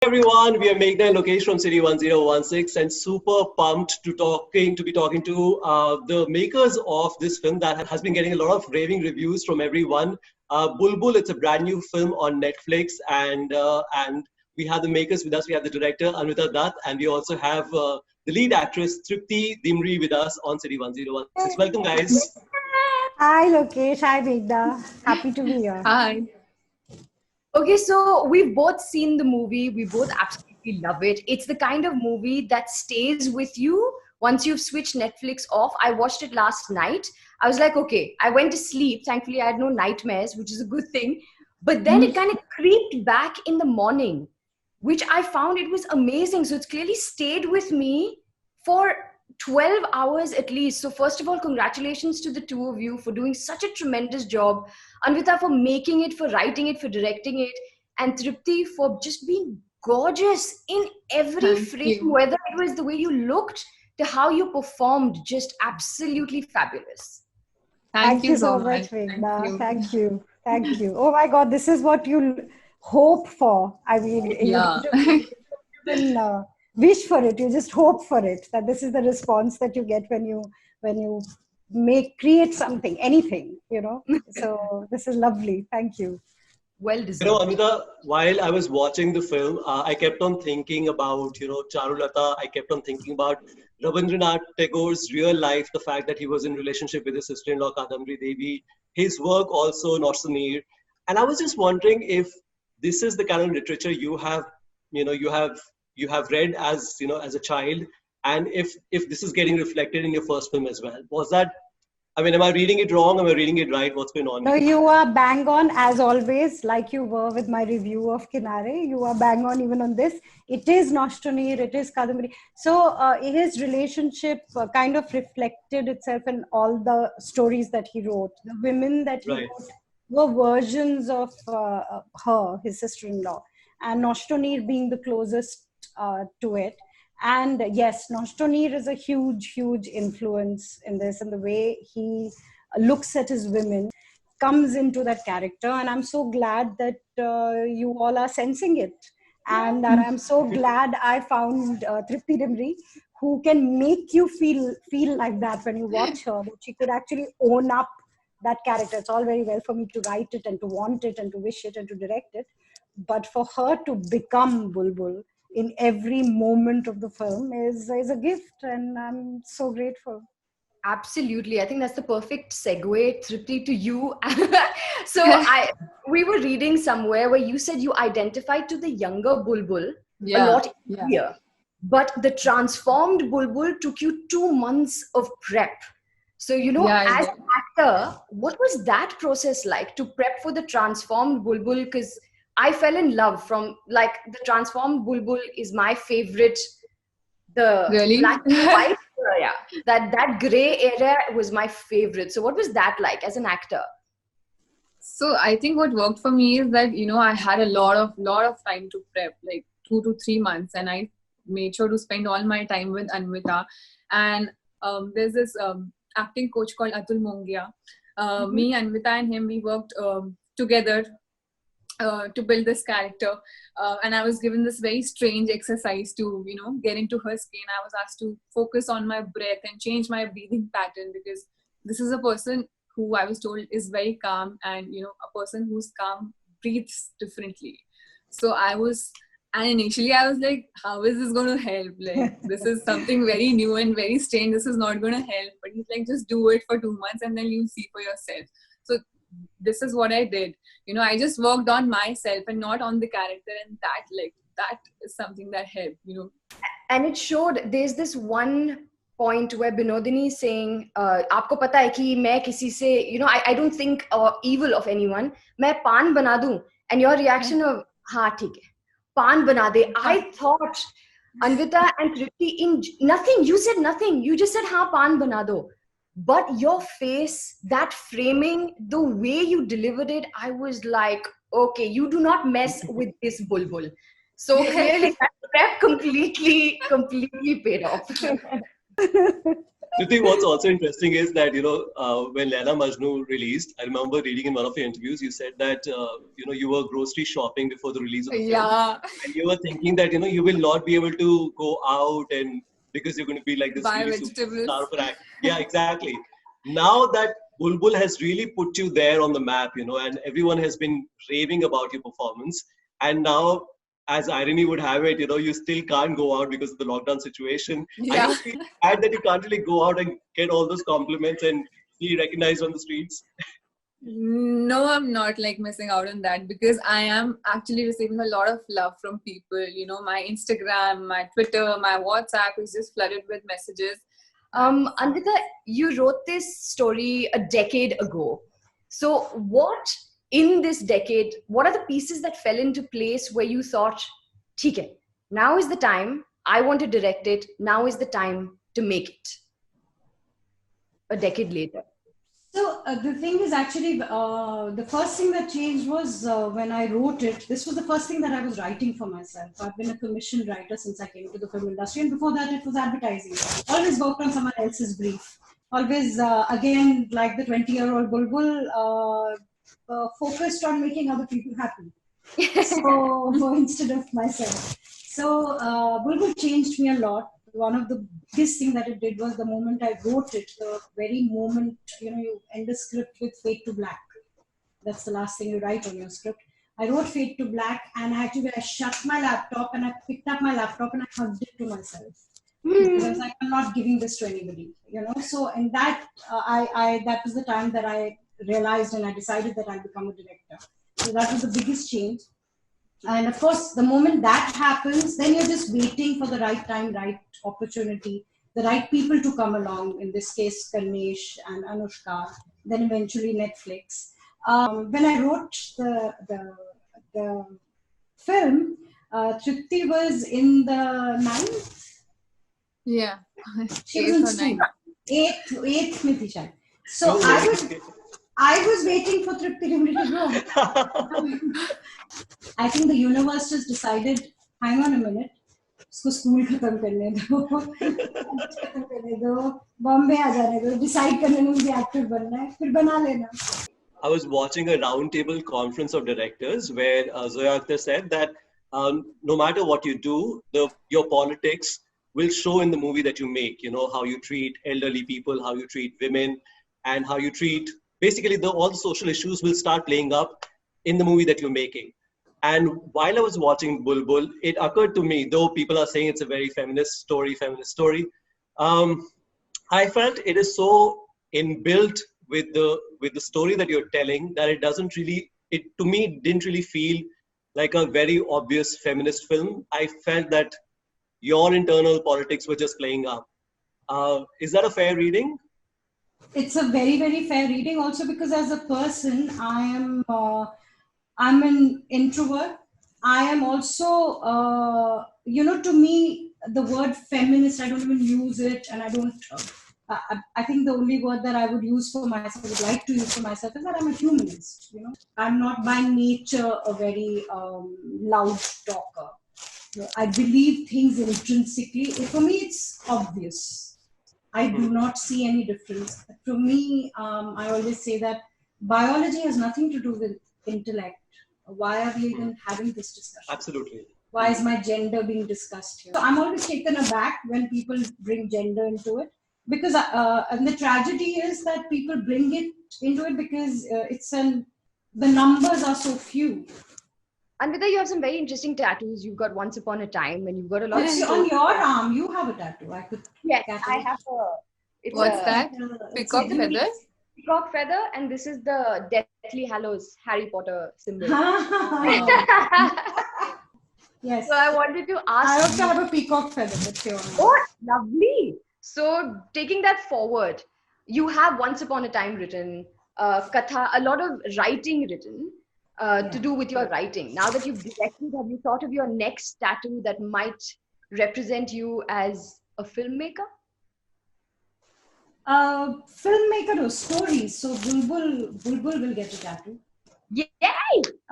Everyone, we are Meghna and Lokesh from City 1016 and super pumped to be talking to the makers of this film that has been getting a lot of raving reviews from everyone. Bulbul, it's a brand new film on Netflix and we have the makers with us. We have the director Anvita Dutt and we also have the lead actress Tripti Dimri with us on City 1016. Welcome guys. Hi Lokesh, hi Meghna. Happy to be here. Hi. Okay, so we've both seen the movie. We both absolutely love it. It's the kind of movie that stays with you once you've switched Netflix off. I watched it last night. I was like, okay, I went to sleep. Thankfully, I had no nightmares, which is a good thing. But then it kind of creeped back in the morning, which I found it was amazing. So it's clearly stayed with me for 12 hours at least. So first of all, congratulations to the two of you for doing such a tremendous job. Anvita for making it, for writing it, for directing it, and Tripti for just being gorgeous in every Thank frame, you. whether it was the way you looked to how you performed, just absolutely fabulous. Thank you so so much, much. Thank Meghna. you. Thank you. Thank you. Oh my God, this is what you hope for. I mean, Yeah. you don't even wish for it. You just hope for it. That this is the response that you get when you create something, anything. So this is lovely. Thank you. Well You know, deserved. Amita, while I was watching the film, I kept on thinking about, Charulata. I kept on thinking about Rabindranath Tagore's real life, the fact that he was in relationship with his sister-in-law, Kadambari Devi, his work also, Norsanir. And I was just wondering if this is the kind of literature you have, you know, you have read as, as a child, and if this is getting reflected in your first film as well. Was that, I mean, am I reading it wrong? Am I reading it right? What's going on? No, you are bang on as always, like you were with my review of Kinare. You are bang on even on this. It is Noshtonir, it is Kadambari. So his relationship kind of reflected itself in all the stories that he wrote. The women that he Right. wrote were versions of her, his sister-in-law, and Noshtonir being the closest to it. And yes, Noshtonir is a huge, huge influence in this, and the way he looks at his women comes into that character. And I'm so glad that you all are sensing it. And I'm so glad I found Tripti Dimri, who can make you feel like that when you watch her, that she could actually own up that character. It's all very well for me to write it and to want it and to wish it and to direct it, but for her to become Bulbul in every moment of the film is a gift, and I'm so grateful. Absolutely. I think that's the perfect segue, Tripti, to you. So we were reading somewhere where you said you identified to the younger Bulbul a lot easier. But the transformed Bulbul took you 2 months of prep. So, as an actor, what was that process like to prep for the transformed Bulbul? Because I fell in love from, like, the transformed Bulbul is my favorite. The Really? black and white area, that gray area was my favorite. So what was that like as an actor? So I think what worked for me is that I had a lot of time to prep, like 2 to 3 months, and I made sure to spend all my time with Anvita. And there's this acting coach called Atul Mongia. Me, Anvita, and him, we worked together to build this character, and I was given this very strange exercise to get into her skin. I was asked to focus on my breath and change my breathing pattern, because this is a person who I was told is very calm, and a person who's calm breathes differently. So and initially I was like, how is this going to help? Like, this is something very new and very strange. This is not going to help. But he's like, just do it for 2 months and then you'll see for yourself. So this is what I did. I just worked on myself and not on the character, and that is something that helped. And it showed. There's this one point where Binodini is saying, "Aapko pata hai ki main kisi se, I don't think evil of anyone. Main paan bana दूं." And your reaction of, "हाँ ठीक है, paan bana de." I thought Anvita and Tripti in nothing. You said nothing. You just said, "हाँ paan bana do." But your face, that framing, the way you delivered it, I was like, okay, you do not mess with this Bulbul. So clearly that prep completely paid off. Tripti, what's also interesting is that, when Laila Majnu released, I remember reading in one of your interviews, you said that, you were grocery shopping before the release of the film. Yeah. And you were thinking that, you will not be able to go out and because you're going to be like this Buy really vegetables. superstar of an act. Yeah, exactly. Now that Bulbul has really put you there on the map, and everyone has been raving about your performance. And now, as irony would have it, you still can't go out because of the lockdown situation. Are Yeah. you feeling bad that you can't really go out and get all those compliments and be recognized on the streets? No, I'm not like missing out on that because I am actually receiving a lot of love from people. My Instagram, my Twitter, my WhatsApp is just flooded with messages. Anvita, you wrote this story a decade ago. So what in this decade, what are the pieces that fell into place where you thought, "Theek hai, now is the time, I want to direct it, now is the time to make it," a decade later? So the thing is actually, the first thing that changed was when I wrote it. This was the first thing that I was writing for myself. I've been a commissioned writer since I came to the film industry, and before that it was advertising. Always worked on someone else's brief. Always, again, like the 20-year-old Bulbul, focused on making other people happy. So instead of myself. So Bulbul changed me a lot. One of the biggest thing that it did was the moment I wrote it, the very moment, you end a script with fade to black. That's the last thing you write on your script. I wrote fade to black, and I shut my laptop and I picked up my laptop and I hugged it to myself. Because I was like, I'm not giving this to anybody, So, and that, that was the time that I realized and I decided that I'll become a director. So that was the biggest change. And of course, the moment that happens, then you're just waiting for the right time, right opportunity, the right people to come along. In this case, Karnesh and Anushka, then eventually Netflix. When I wrote the film, Tripti was in the ninth. Yeah. She was in school. Eighth में थी शायद. So I was waiting for Tripti Rimri to go. I think the universe just decided, hang on a minute, उसको school खत्म करने दो, बॉम्बे आ जाने दो, decide करने में मुझे actor बनना है, फिर बना लेना. I was watching a roundtable conference of directors where Zoya Akhtar said that no matter what you do, your politics will show in the movie that you make. How you treat elderly people, how you treat women, and how you treat basically all the social issues will start playing up in the movie that you're making. And while I was watching Bulbul, it occurred to me, though people are saying it's a very feminist story, I felt it is so inbuilt with the story that you're telling that it doesn't really, to me, didn't really feel like a very obvious feminist film. I felt that your internal politics were just playing up. Is that a fair reading? It's a very, very fair reading. Also, because as a person, I'm an introvert. I am also, to me, the word feminist, I don't even use it, and I don't. I think the only word that I would use for myself, would like to use for myself, is that I'm a humanist. I'm not by nature a very loud talker. I believe things intrinsically. For me, it's obvious. I do not see any difference. For me, I always say that biology has nothing to do with intellect. Why are we even having this discussion? Absolutely. Why is my gender being discussed here? So I'm always taken aback when people bring gender into it. Because and the tragedy is that people bring it into it because the numbers are so few. Anvita, you have some very interesting tattoos. You've got Once Upon a Time, and you've got a lot of on your arm. You have a tattoo. Yes, I have What's that? Peacock feather? Peacock feather, and this is the Deathly Hallows Harry Potter symbol. Yes. So I wanted to ask. I also have a peacock feather. That's your arm. Oh, lovely. So taking that forward, you have Once Upon a Time written, Katha, a lot of writing written to do with your writing. Now that you've directed, have you thought of your next tattoo that might represent you as a filmmaker? Filmmaker or stories. So Bulbul will get a tattoo. Yay!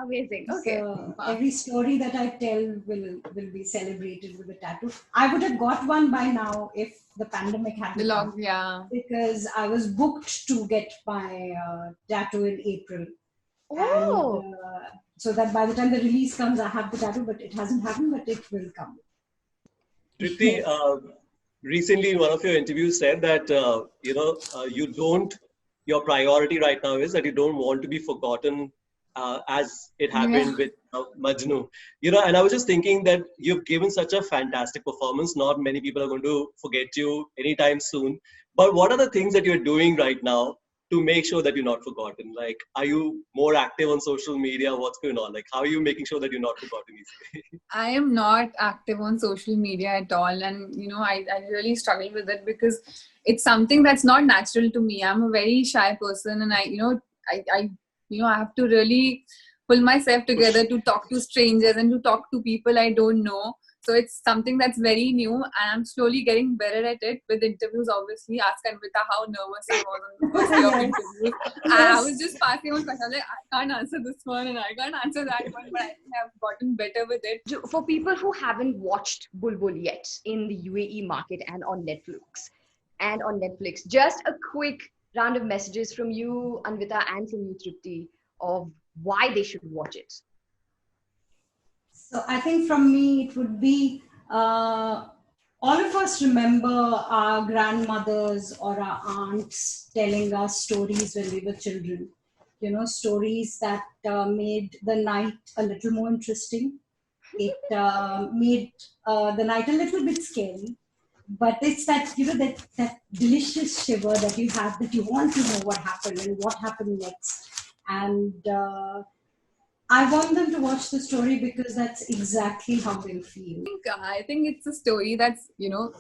Amazing. Okay. So every story that I tell will be celebrated with a tattoo. I would have got one by now if the pandemic The hadn't log, come, yeah. because I was booked to get my tattoo in April. Oh. And so that by the time the release comes, I have the tattoo, but it hasn't happened, but it will come. Tripti, recently in one of your interviews said that your priority right now is that you don't want to be forgotten, as it happened with Majnu. And I was just thinking that you've given such a fantastic performance. Not many people are going to forget you anytime soon. But what are the things that you're doing right now to make sure that you're not forgotten? Like, are you more active on social media? What's going on? Like, how are you making sure that you're not forgotten easily? I am not active on social media at all, and I really struggle with it because it's something that's not natural to me. I'm a very shy person, and I have to really pull myself together to talk to strangers and to talk to people I don't know. So it's something that's very new, and I'm slowly getting better at it with interviews. Obviously, ask Anvita how nervous I was on the first day of interviews. I was just passing on questions like, I can't answer this one and I can't answer that one, but I think I've gotten better with it. For people who haven't watched Bulbul yet in the UAE market and on Netflix, just a quick round of messages from you, Anvita, and from you, Tripti, of why they should watch it. So I think from me, it would be all of us remember our grandmothers or our aunts telling us stories when we were children. Stories that made the night a little more interesting. It made the night a little bit scary. But it's that, that delicious shiver that you have, that you want to know what happened and what happened next. And I want them to watch the story because that's exactly how they'll feel. I think it's a story that's,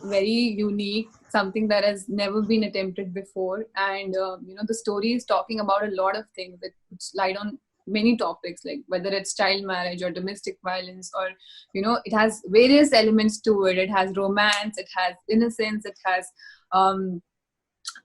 very unique, something that has never been attempted before. And, the story is talking about a lot of things that puts light on many topics, like whether it's child marriage or domestic violence, or, it has various elements to it. It has romance, it has innocence, it has,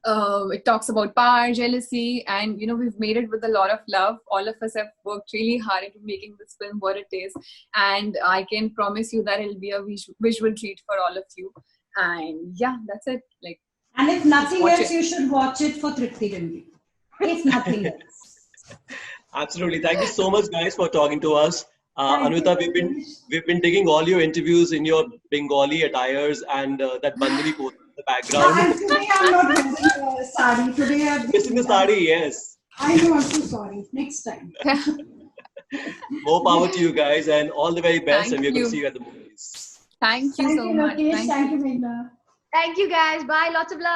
it talks about power, jealousy, and we've made it with a lot of love. All of us have worked really hard into making this film what it is, and I can promise you that it'll be a visual treat for all of you. And yeah, that's it. Like, and if nothing else, you should watch it for Tripti Ranvi. If nothing else. Absolutely. Thank you so much, guys, for talking to us. Anvita, we've been taking all your interviews in your Bengali attires and that Bandhani pose in the background. And today I'm not wearing a sari. Today I'm missing the sari, yes. I know, I'm so sorry. Next time. More power to you guys, and all the very best. Thank and we're going you. to see you at the movies. Thank you so much. Thank you, Meghna. Thank you, guys. Bye. Lots of love.